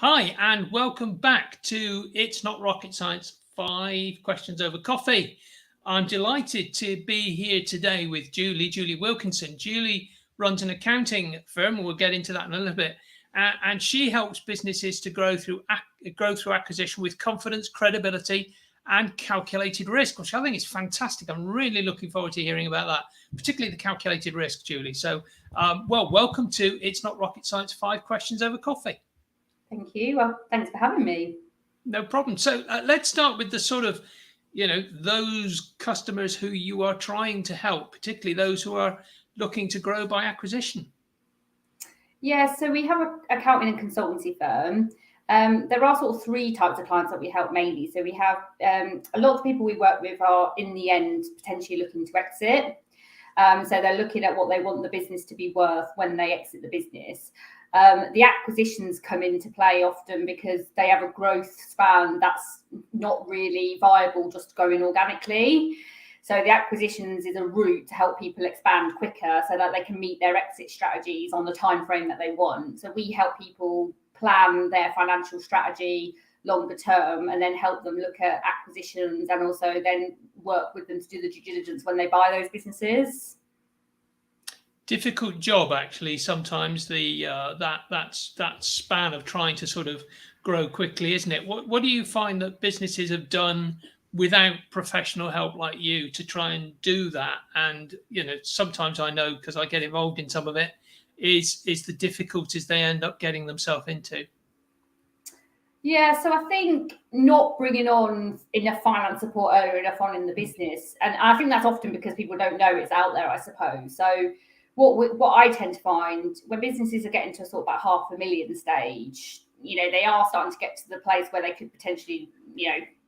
Hi, and welcome back to It's Not Rocket Science 5 Questions Over Coffee. I'm delighted to be here today with Julie Wilkinson. Julie runs an accounting firm, and we'll get into that in a little bit. And she helps businesses to grow through acquisition with confidence, credibility, and calculated risk, which I think is fantastic. I'm really looking forward to hearing about that, particularly the calculated risk, Julie. So, welcome to It's Not Rocket Science 5 Questions Over Coffee. Thank you. Well, thanks for having me. No problem. So let's start with the sort of, those customers who you are trying to help, particularly those who are looking to grow by acquisition. Yeah, so we have an accounting and consultancy firm. There are sort of three types of clients that we help mainly. So we have a lot of the people we work with are in the end potentially looking to exit. So they're looking at what they want the business to be worth when they exit the business. The acquisitions come into play often because they have a growth span that's not really viable just going organically. So the acquisitions is a route to help people expand quicker so that they can meet their exit strategies on the time frame that they want. So we help people plan their financial strategy longer term and then help them look at acquisitions and also then work with them to do the due diligence when they buy those businesses. Difficult job, actually. Sometimes the that span of trying to sort of grow quickly, isn't it? What do you find that businesses have done without professional help like you to try and do that? And sometimes I know, because I get involved in some of it, is the difficulties they end up getting themselves into. Yeah, so I think not bringing on enough finance support earlier enough on in the business, and I think that's often because people don't know it's out there, I suppose. So what I tend to find when businesses are getting to sort of about 500,000 stage, they are starting to get to the place where they could potentially,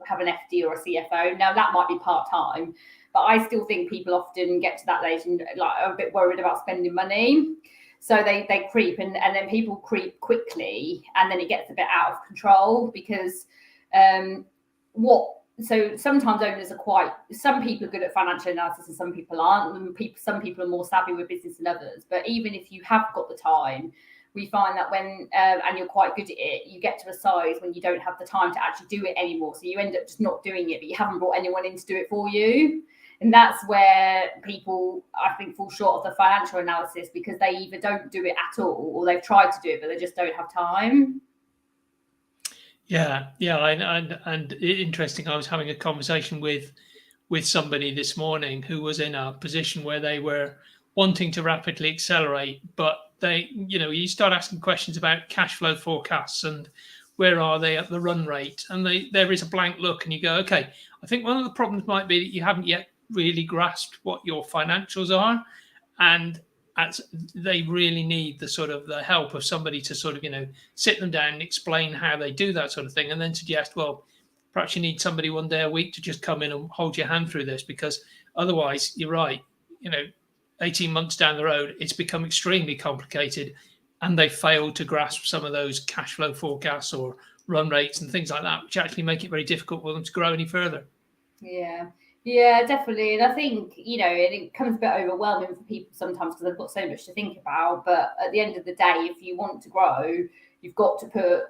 have an FD or a CFO. Now that might be part-time, but I still think people often get to that age and are a bit worried about spending money. So they creep and then people creep quickly and then it gets a bit out of control because so sometimes owners are some people are good at financial analysis and some people aren't, and some people are more savvy with business than others. But even if you have got the time, we find that when and you're quite good at it, you get to a size when you don't have the time to actually do it anymore. So you end up just not doing it, but you haven't brought anyone in to do it for you. And that's where people, I think, fall short of the financial analysis because they either don't do it at all or they've tried to do it, but they just don't have time. Yeah, and interesting. I was having a conversation with somebody this morning who was in a position where they were wanting to rapidly accelerate, but you start asking questions about cash flow forecasts and where are they at the run rate, and there is a blank look, and you go, okay, I think one of the problems might be that you haven't yet really grasped what your financials are, and they really need the help of somebody to sit them down and explain how they do that sort of thing, and then suggest, well, perhaps you need somebody one day a week to just come in and hold your hand through this, because otherwise, you're right, 18 months down the road, it's become extremely complicated, and they failed to grasp some of those cash flow forecasts or run rates and things like that, which actually make it very difficult for them to grow any further. Yeah, definitely. And I think, it becomes a bit overwhelming for people sometimes because they've got so much to think about. But at the end of the day, if you want to grow, you've got to put,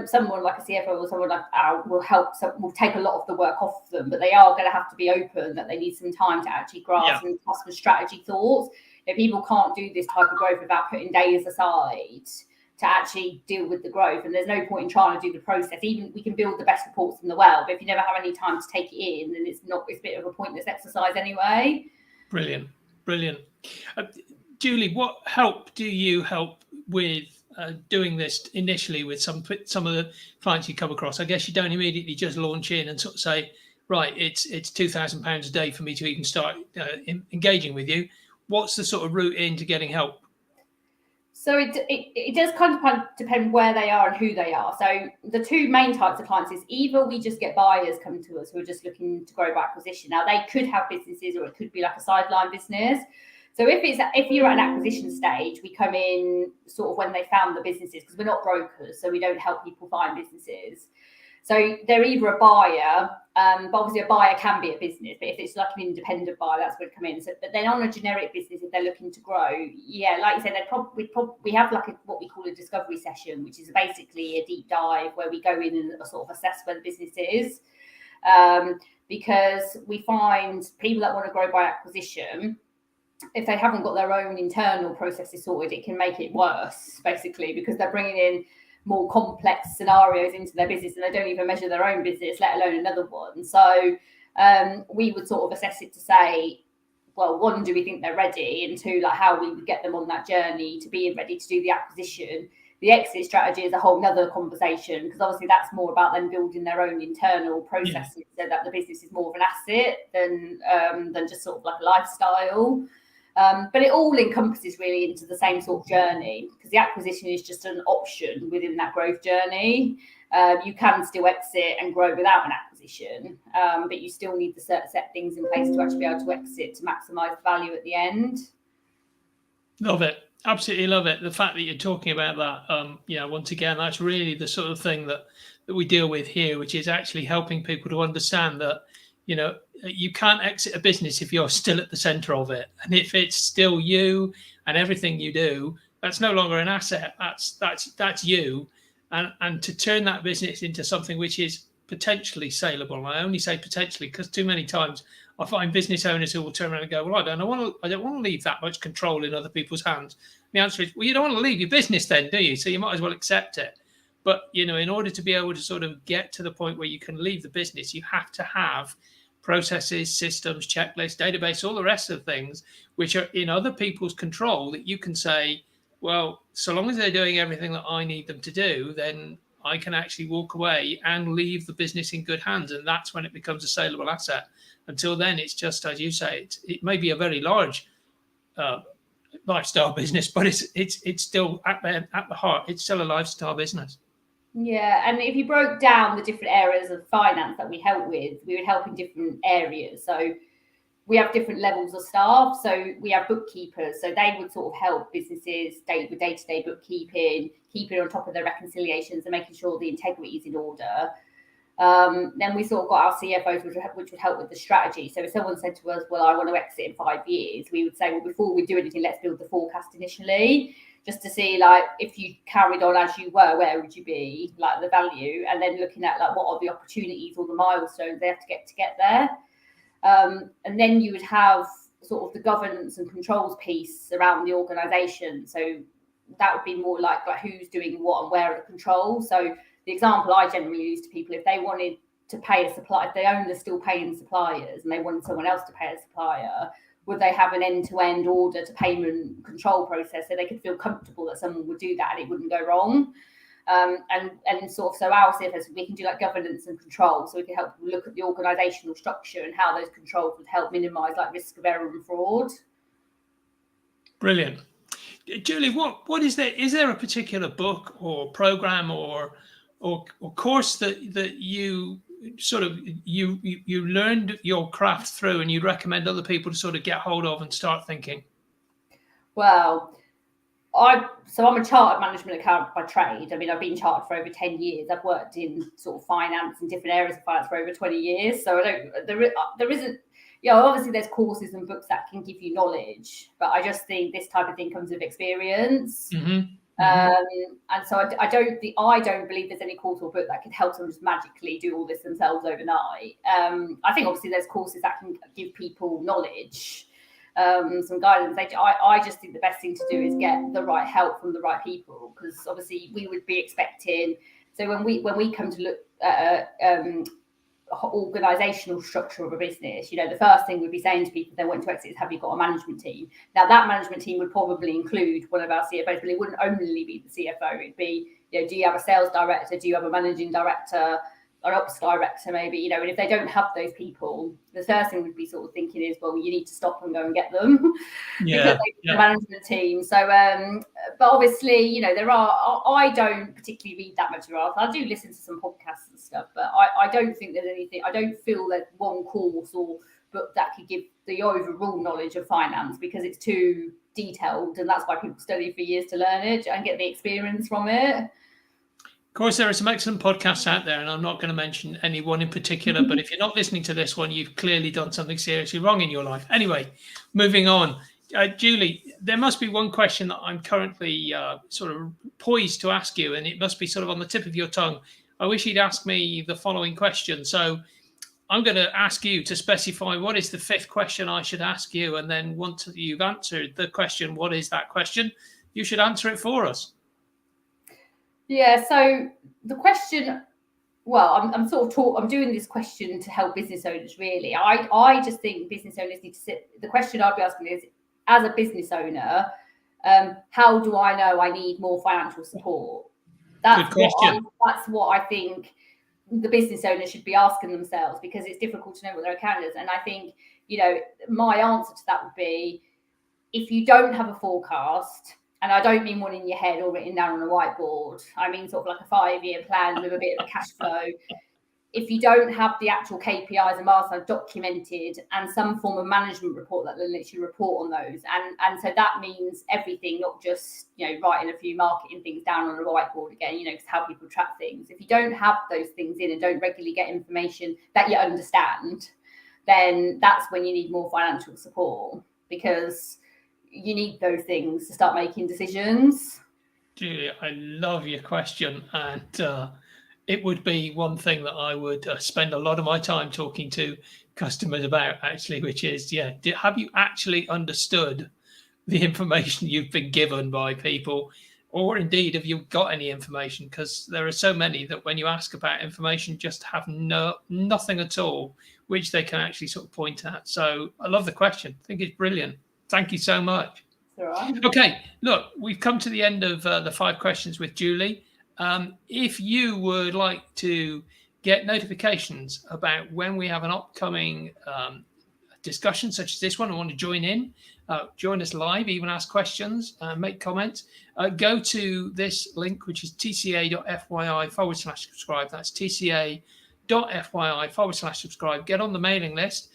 someone like a CFO or someone like will take a lot of the work off them, but they are going to have to be open that they need some time to actually grasp and customer strategy thoughts. People can't do this type of growth without putting days aside to actually deal with the growth, and there's no point in trying to do the process. Even we can build the best reports in the world, but if you never have any time to take it in, then it's a bit of a pointless exercise anyway. Brilliant. Julie, what help do you help with doing this initially with some of the clients you come across? I guess you don't immediately just launch in and sort of say, right, it's £2,000 a day for me to even start engaging with you. What's the sort of route into getting help? So it does kind of depend where they are and who they are. So the two main types of clients is either we just get buyers come to us who are just looking to grow by acquisition. Now they could have businesses or it could be like a sideline business. So if you're at an acquisition stage, we come in sort of when they found the businesses because we're not brokers, so we don't help people find businesses. So they're either a buyer, but obviously a buyer can be a business, but if it's like an independent buyer, that's where it come in. So, but then on a generic business, if they're looking to grow, yeah, like you said, we have like what we call a discovery session, which is basically a deep dive where we go in and sort of assess where the business is. Because we find people that want to grow by acquisition, if they haven't got their own internal processes sorted, it can make it worse, basically, because they're bringing in more complex scenarios into their business and they don't even measure their own business, let alone another one. So we would sort of assess it to say, well, one, do we think they're ready? And two, like how we would get them on that journey to being ready to do the acquisition. The exit strategy is a whole nother conversation, because obviously that's more about them building their own internal processes so that the business is more of an asset than just sort of like a lifestyle. But it all encompasses really into the same sort of journey, because the acquisition is just an option within that growth journey. You can still exit and grow without an acquisition, but you still need to set things in place to actually be able to exit to maximise the value at the end. Love it. Absolutely love it. The fact that you're talking about that, once again, that's really the sort of thing that we deal with here, which is actually helping people to understand that, you can't exit a business if you're still at the center of it. And if it's still you and everything you do, that's no longer an asset. That's you. And to turn that business into something which is potentially saleable. And I only say potentially because too many times I find business owners who will turn around and go, well, I don't want to leave that much control in other people's hands. The answer is, well, you don't want to leave your business then, do you? So you might as well accept it. But, in order to be able to sort of get to the point where you can leave the business, you have to have processes, systems, checklists, database, all the rest of the things which are in other people's control that you can say, well, so long as they're doing everything that I need them to do, then I can actually walk away and leave the business in good hands. And that's when it becomes a saleable asset. Until then, it's just, as you say, it may be a very large lifestyle business, but it's still at the heart, it's still a lifestyle business. Yeah, and if you broke down the different areas of finance that we help with, we would help in different areas. So we have different levels of staff. So we have bookkeepers. So they would sort of help businesses with day-to-day bookkeeping, keeping on top of their reconciliations and making sure the integrity is in order. Then we sort of got our CFOs, which would help with the strategy. So if someone said to us, well, I want to exit in 5 years, we would say, well, before we do anything, let's build the forecast initially, just to see, like, if you carried on as you were, where would you be, like the value, and then looking at like what are the opportunities or the milestones they have to get there. And then you would have sort of the governance and controls piece around the organisation. So that would be more like who's doing what and where are the controls. So the example I generally use to people, if they wanted to pay a supplier, if they own still paying suppliers and they wanted someone else to pay a supplier, would they have an end-to-end order to payment control process so they could feel comfortable that someone would do that and it wouldn't go wrong? And sort of, so our CFOs, we can do like governance and control, so we can help look at the organisational structure and how those controls would help minimise like risk of error and fraud. Brilliant. Julie, what is there? Is there a particular book or program or course that you sort of you learned your craft through and you'd recommend other people to sort of get hold of and start thinking? Well, I'm a chartered management accountant by trade. I mean, I've been chartered for over 10 years. I've worked in sort of finance and different areas of finance for over 20 years. So there isn't, obviously there's courses and books that can give you knowledge, but I just think this type of thing comes with experience. Mm-hmm. And so I don't believe there's any course or book that can help them just magically do all this themselves overnight. I think obviously there's courses that can give people knowledge, some guidance. I just think the best thing to do is get the right help from the right people, because obviously we would be expecting. So when we come to look at organizational structure of a business, the first thing we'd be saying to people if they want to exit is, have you got a management team? Now that management team would probably include one of our CFOs, but it wouldn't only be the CFO. It'd be, do you have a sales director? Do you have a managing director? An ops director maybe, and if they don't have those people, the first thing would be sort of thinking is, well, you need to stop and go and get them. Because the management team. So but obviously, I don't particularly read that much of I do listen to some podcasts and stuff, but I don't think there's anything, I don't feel that one course or book that could give the overall knowledge of finance, because it's too detailed, and that's why people study for years to learn it and get the experience from it. Of course, there are some excellent podcasts out there, and I'm not going to mention any one in particular, but if you're not listening to this one, you've clearly done something seriously wrong in your life. Anyway, moving on. Julie, there must be one question that I'm currently sort of poised to ask you, and it must be sort of on the tip of your tongue. I wish you'd ask me the following question. So I'm going to ask you to specify what is the fifth question I should ask you, and then once you've answered the question, what is that question, you should answer it for us. Yeah, so the question, well, I'm doing this question to help business owners, really. I just think business owners need to the question I'd be asking is, as a business owner, how do I know I need more financial support? Good question. That's what I think the business owner should be asking themselves, because it's difficult to know what their account is. And I think, my answer to that would be, if you don't have a forecast, and I don't mean one in your head or written down on a whiteboard, I mean sort of like a 5-year plan with a bit of a cash flow. If you don't have the actual KPIs and milestones documented and some form of management report that lets you report on those, and so that means everything, not just writing a few marketing things down on a whiteboard again, because how people track things. If you don't have those things in and don't regularly get information that you understand, then that's when you need more financial support, because you need those things to start making decisions. Julia, I love your question, and it would be one thing that I would spend a lot of my time talking to customers about, actually, which is, have you actually understood the information you've been given by people, or indeed, have you got any information? Because there are so many that when you ask about information, just have nothing at all, which they can actually sort of point at. So I love the question. I think it's brilliant. Thank you so much. All right. Okay, look, we've come to the end of the 5 questions with Julie. If you would like to get notifications about when we have an upcoming discussion such as this one, and want to join in, join us live, even ask questions, make comments, go to this link, which is tca.fyi/subscribe. That's tca.fyi/subscribe. Get on the mailing list.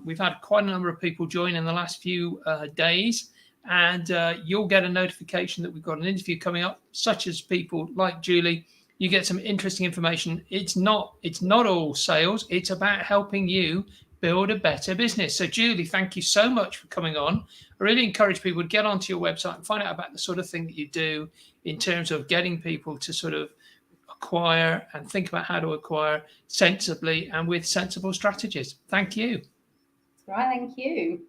We've had quite a number of people join in the last few days, and you'll get a notification that we've got an interview coming up, such as people like Julie. You get some interesting information. It's not all sales. It's about helping you build a better business. So Julie, thank you so much for coming on. I really encourage people to get onto your website and find out about the sort of thing that you do in terms of getting people to sort of acquire and think about how to acquire sensibly and with sensible strategies. Thank you. Right, thank you.